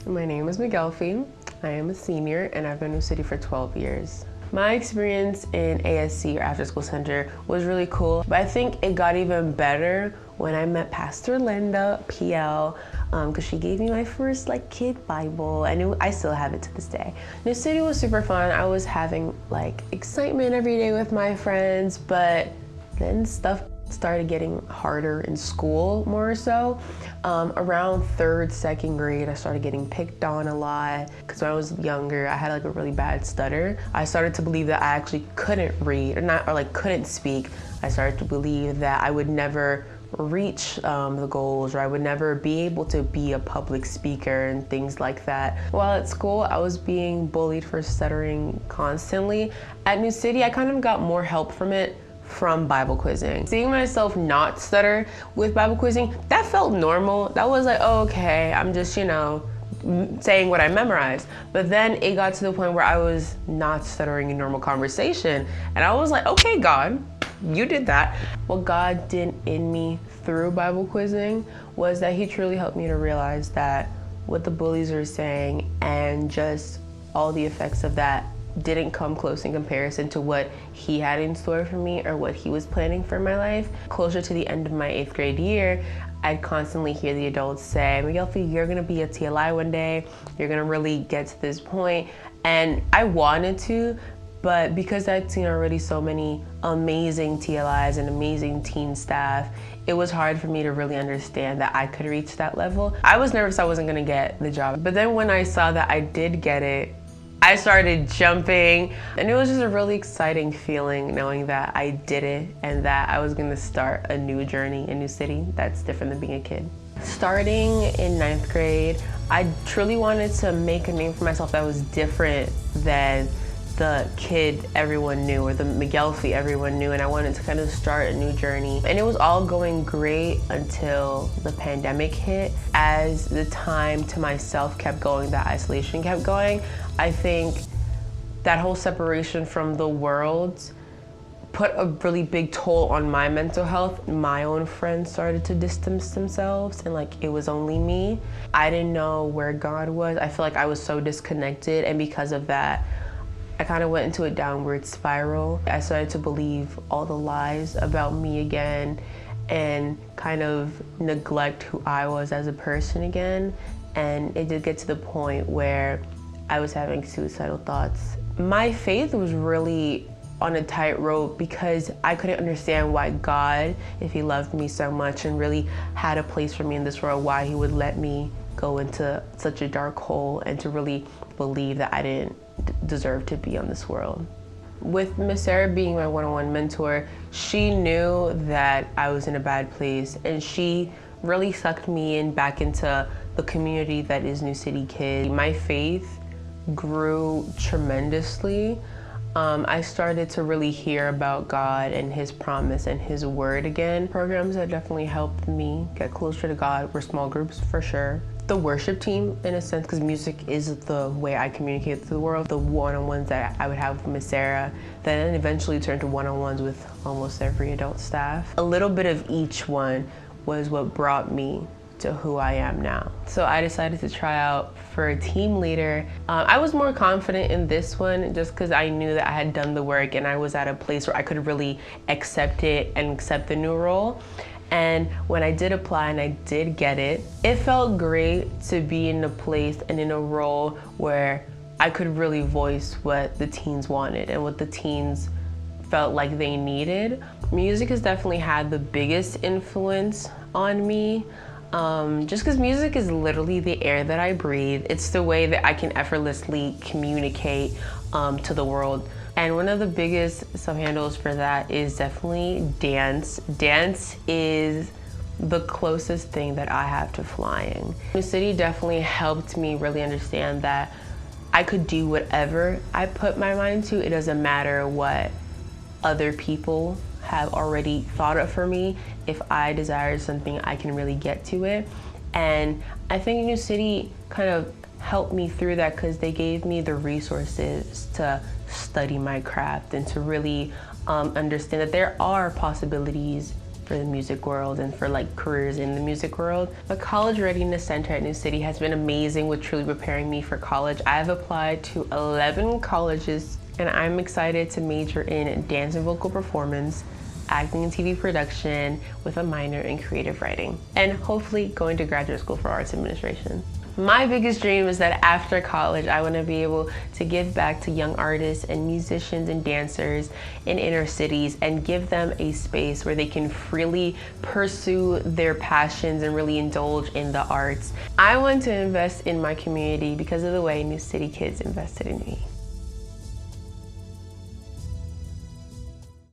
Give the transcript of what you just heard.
My name is Miguelfi. I am a senior and I've been in New City for 12 years. My experience in ASC, or After School Center, was really cool, but I think it got even better when I met Pastor Linda, PL, because she gave me my first kid Bible. I still have it to this day. New City was super fun. I was having excitement every day with my friends, but then stuff started getting harder in school more so. Around third, second grade, I started getting picked on a lot because when I was younger, I had a really bad stutter. I started to believe that I actually couldn't read or couldn't speak. I started to believe that I would never reach the goals, or I would never be able to be a public speaker and things like that. While at school, I was being bullied for stuttering constantly. At New City, I kind of got more help from Bible quizzing. Seeing myself not stutter with Bible quizzing, that felt normal. That was oh, okay, I'm just, saying what I memorized. But then it got to the point where I was not stuttering in normal conversation. And I was okay, God, you did that. What God did in me through Bible quizzing was that he truly helped me to realize that what the bullies are saying and just all the effects of that didn't come close in comparison to what he had in store for me or what he was planning for my life. Closer to the end of my 8th grade year, I'd constantly hear the adults say, Miguelfi, you're gonna be a TLI one day, you're gonna really get to this point. And I wanted to, but because I'd seen already so many amazing TLIs and amazing teen staff, it was hard for me to really understand that I could reach that level. I was nervous I wasn't gonna get the job. But then when I saw that I did get it, I started jumping, and it was just a really exciting feeling knowing that I did it and that I was gonna start a new journey in New City that's different than being a kid. Starting in 9th grade, I truly wanted to make a name for myself that was different than the kid everyone knew or the Miguelfi everyone knew, and I wanted to kind of start a new journey. And it was all going great until the pandemic hit. As the time to myself kept going, that isolation kept going, I think that whole separation from the world put a really big toll on my mental health. My own friends started to distance themselves and it was only me. I didn't know where God was. I feel I was so disconnected, and because of that, I kind of went into a downward spiral. I started to believe all the lies about me again and kind of neglect who I was as a person again. And it did get to the point where I was having suicidal thoughts. My faith was really on a tightrope because I couldn't understand why God, if he loved me so much and really had a place for me in this world, why he would let me go into such a dark hole and to really believe that I didn't deserve to be on this world. With Miss Sarah being my one-on-one mentor, she knew that I was in a bad place, and she really sucked me in back into the community that is New City Kid. My faith grew tremendously. I started to really hear about God and his promise and his word again. Programs that definitely helped me get closer to God were small groups for sure. The worship team, in a sense, because music is the way I communicate to the world. The one-on-ones that I would have with Miss Sarah, then eventually turned to one-on-ones with almost every adult staff. A little bit of each one was what brought me to who I am now. So I decided to try out for a team leader. I was more confident in this one just because I knew that I had done the work and I was at a place where I could really accept it and accept the new role. And when I did apply and I did get it, it felt great to be in a place and in a role where I could really voice what the teens wanted and what the teens felt like they needed. Music has definitely had the biggest influence on me. Just because music is literally the air that I breathe. It's the way that I can effortlessly communicate to the world. And one of the biggest sub-handles for that is definitely dance. Dance is the closest thing that I have to flying. New City definitely helped me really understand that I could do whatever I put my mind to. It doesn't matter what other people have already thought of for me. If I desire something, I can really get to it. And I think New City kind of helped me through that because they gave me the resources to study my craft and to really understand that there are possibilities for the music world and for like careers in the music world. The College Readiness Center at New City has been amazing with truly preparing me for college. I've applied to 11 colleges and I'm excited to major in dance and vocal performance, acting and TV production with a minor in creative writing, and hopefully going to graduate school for arts administration. My biggest dream is that after college, I want to be able to give back to young artists and musicians and dancers in inner cities and give them a space where they can freely pursue their passions and really indulge in the arts. I want to invest in my community because of the way New City kids invested in me.